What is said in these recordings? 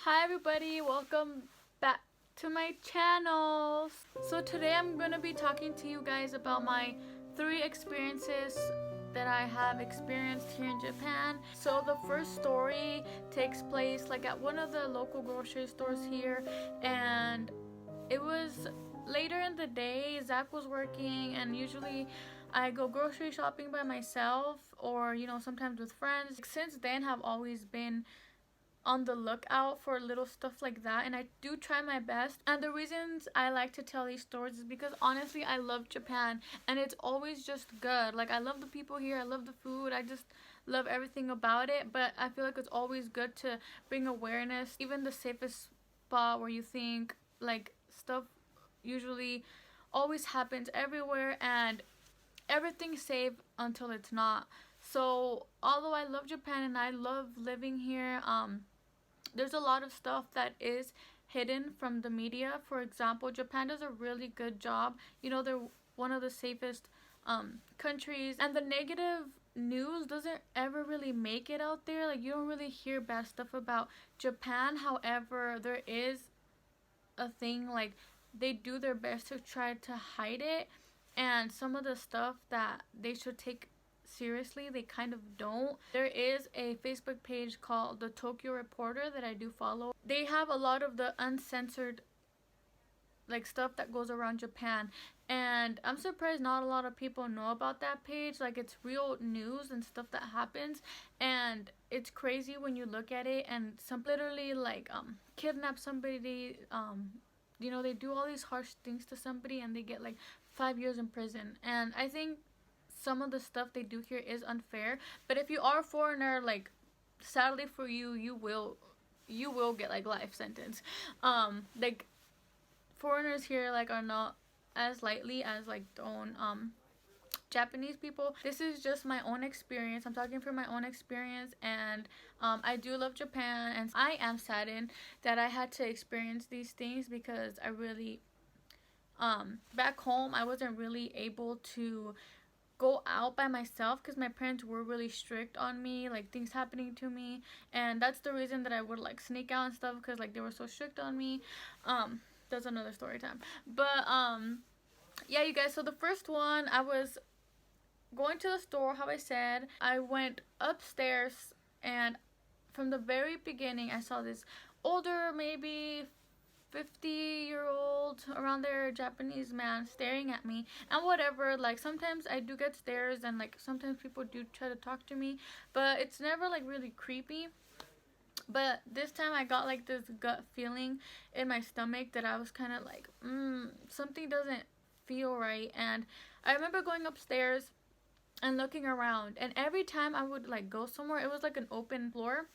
Hi everybody, welcome back to my channel. So today I'm going to be talking to you guys about my 3 experiences that I have experienced here in Japan. So the first story takes place like at one of the local grocery stores here, and it was later in the day. Zach was working, and usually I go grocery shopping by myself, or sometimes with friends. Since then have always been on the lookout for little stuff like that, and I do try my best. And the reasons I like to tell these stories is because honestly I love Japan, and it's always just good. Like, I love the people here, I love the food, I just love everything about it. But I feel like it's always good to bring awareness. Even the safest spot where you think like stuff usually always happens everywhere, and everything's safe until it's not. So although I love Japan and I love living here, there's a lot of stuff that is hidden from the media. For example, Japan does a really good job. They're one of the safest countries, and the negative news doesn't ever really make it out there. Like, you don't really hear bad stuff about Japan. However, there is a thing, like, they do their best to try to hide it, and some of the stuff that they should take seriously, they kind of don't. There is a Facebook page called the Tokyo Reporter that I do follow. They have a lot of the uncensored like stuff that goes around Japan, and I'm surprised not a lot of people know about that page. Like, it's real news and stuff that happens, and it's crazy when you look at it. And some literally like kidnap somebody, they do all these harsh things to somebody, and they get like 5 years in prison. And I think some of the stuff they do here is unfair. But if you are a foreigner, like, sadly for you, you will get like life sentence. Like, foreigners here like are not as lightly as like their own Japanese people. This is just my own experience. I'm talking from my own experience, and I do love Japan, and I am saddened that I had to experience these things, because I really back home I wasn't really able to go out by myself because my parents were really strict on me, like things happening to me. And that's the reason that I would like sneak out and stuff, because like they were so strict on me. That's another story time. But yeah, you guys, so the first one, I was going to the store. How I said, I went upstairs, and from the very beginning I saw this older, maybe 50-year-old around there, Japanese man staring at me. And whatever, like, sometimes I do get stares, and like sometimes people do try to talk to me, but it's never like really creepy. But this time I got like this gut feeling in my stomach that I was kind of like, something doesn't feel right. And I remember going upstairs and looking around, and every time I would like go somewhere, it was like an open floor,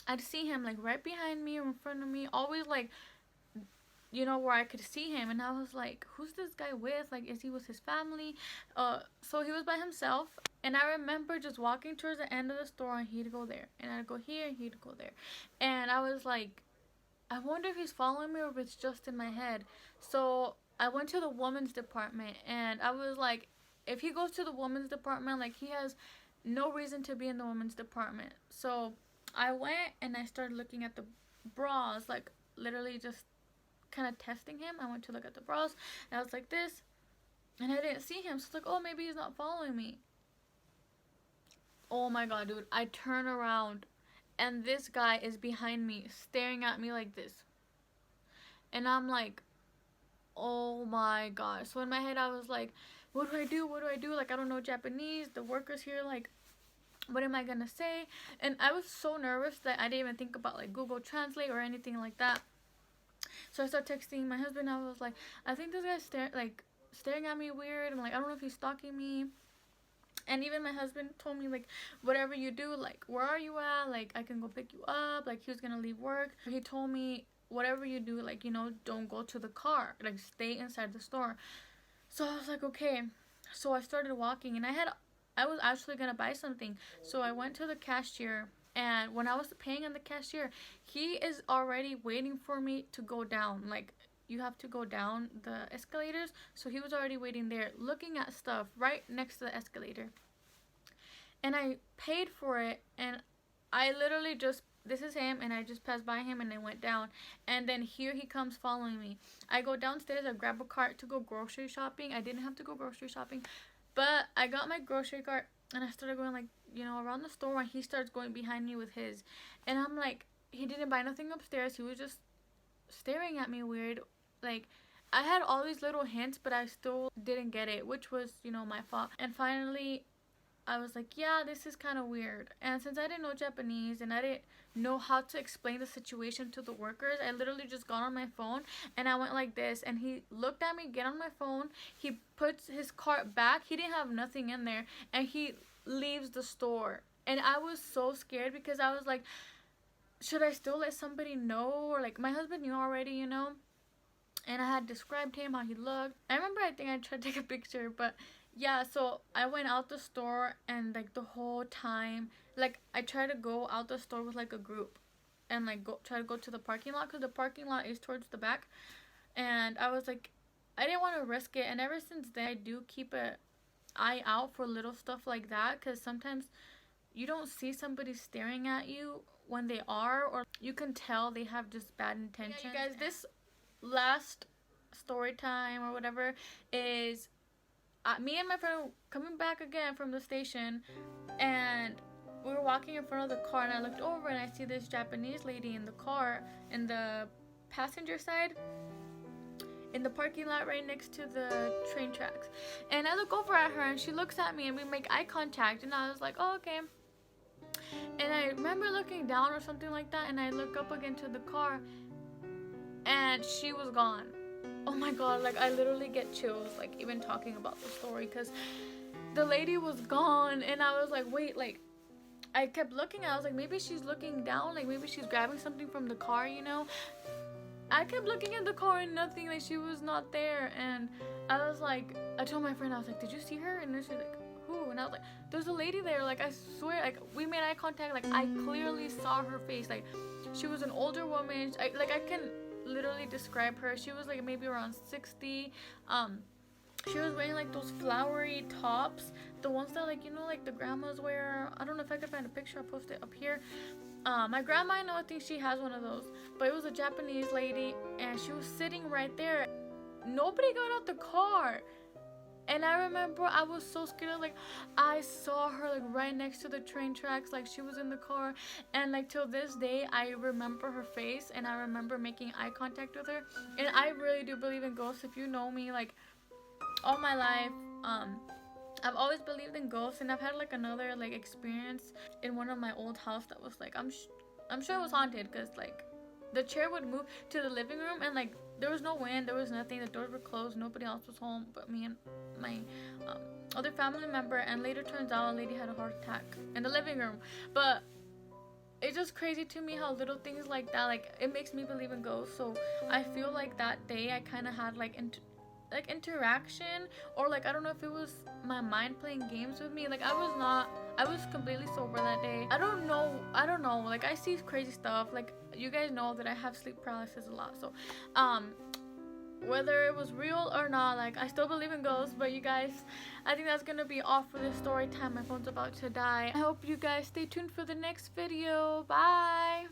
I'd see him like right behind me or in front of me, always like, where I could see him. And I was like, who's this guy with? Like, is he with his family? So he was by himself. And I remember just walking towards the end of the store, and he'd go there, and I'd go here, and he'd go there. And I was like, I wonder if he's following me or if it's just in my head. So I went to the women's department, and I was like, if he goes to the women's department, like, he has no reason to be in the women's department. So I went and I started looking at the bras, like literally just kind of testing him. I went to look at the bras, and I was like this, and I didn't see him. So it's like, oh, maybe he's not following me. Oh my god, dude, I turn around, and this guy is behind me staring at me like this. And I'm like, oh my god. So in my head I was like, what do I do? What do I do? Like, I don't know Japanese. The workers here, like, what am I gonna say? And I was so nervous that I didn't even think about like Google Translate or anything like that. So I started texting my husband. I was like, I think this guy's staring at me weird. I'm like, I don't know if he's stalking me. And even my husband told me, like, whatever you do, like, where are you at? Like, I can go pick you up. Like, he was gonna leave work. He told me, whatever you do, like, don't go to the car. Like, stay inside the store. So I was like, okay. So I started walking, and I was actually gonna buy something. So I went to the cashier, and when I was paying on the cashier, he is already waiting for me to go down. Like, you have to go down the escalators. So he was already waiting there, looking at stuff right next to the escalator. And I paid for it, and I literally just this is him, and I just passed by him and I went down, and then here he comes following me. I go downstairs, I grab a cart to go grocery shopping. I didn't have to go grocery shopping, but I got my grocery cart and I started going like, you know, around the store, and he starts going behind me with his, and I'm like, he didn't buy nothing upstairs, he was just staring at me weird. Like, I had all these little hints, but I still didn't get it, which was, you know, my fault. And finally I was like, yeah, this is kind of weird. And since I didn't know Japanese and I didn't know how to explain the situation to the workers, I literally just got on my phone and I went like this, and he looked at me get on my phone, he puts his cart back, he didn't have nothing in there, and he leaves the store. And I was so scared because I was like, should I still let somebody know? Or like, my husband knew already, you know, and I had described him, how he looked. I remember, I think I tried to take a picture, but yeah, so I went out the store, and like the whole time, like I tried to go out the store with like a group and like try to go to the parking lot, because the parking lot is towards the back. And I was like, I didn't want to risk it. And ever since then, I do keep an eye out for little stuff like that, because sometimes you don't see somebody staring at you when they are, or you can tell they have just bad intentions. Yeah, you guys, this last story time or whatever is me and my friend coming back again from the station, and we were walking in front of the car, and I looked over and I see this Japanese lady in the car, in the passenger side, in the parking lot right next to the train tracks. And I look over at her and she looks at me and we make eye contact, and I was like, oh, okay. And I remember looking down or something like that, and I look up again to the car and she was gone. Oh my god, like I literally get chills like even talking about the story, because the lady was gone. And I was like, wait, like I kept looking, I was like, maybe she's looking down, like maybe she's grabbing something from the car, you know. I kept looking at the car and nothing, like she was not there. And I was like, I told my friend, I was like, did you see her? And then she's like, who? And I was like, there's a lady there, like I swear, like we made eye contact, like I clearly saw her face, like she was an older woman. I can literally describe her. She was like maybe around 60. She was wearing like those flowery tops, the ones that, like, you know, like the grandmas wear. I don't know if I could find a picture, I'll post it up here. My grandma, I know, I think she has one of those, but it was a Japanese lady, and she was sitting right there. Nobody got out the car. And I remember I was so scared. Like I saw her like right next to the train tracks, like she was in the car. And like till this day I remember her face, and I remember making eye contact with her. And I really do believe in ghosts. If you know me, like all my life, I've always believed in ghosts. And I've had like another like experience in one of my old house that was like, I'm sure it was haunted, because like the chair would move to the living room, and like there was no wind, there was nothing, the doors were closed, nobody else was home but me and my other family member. And later turns out a lady had a heart attack in the living room. But it's just crazy to me how little things like that, like it makes me believe in ghosts. So I feel like that day I kind of had like interaction, or like I don't know if it was my mind playing games with me. Like I was completely sober that day. I don't know, like I see crazy stuff. Like you guys know that I have sleep paralysis a lot, so whether it was real or not, like I still believe in ghosts. But you guys, I think that's gonna be all for this story time. My phone's about to die. I hope you guys stay tuned for the next video. Bye.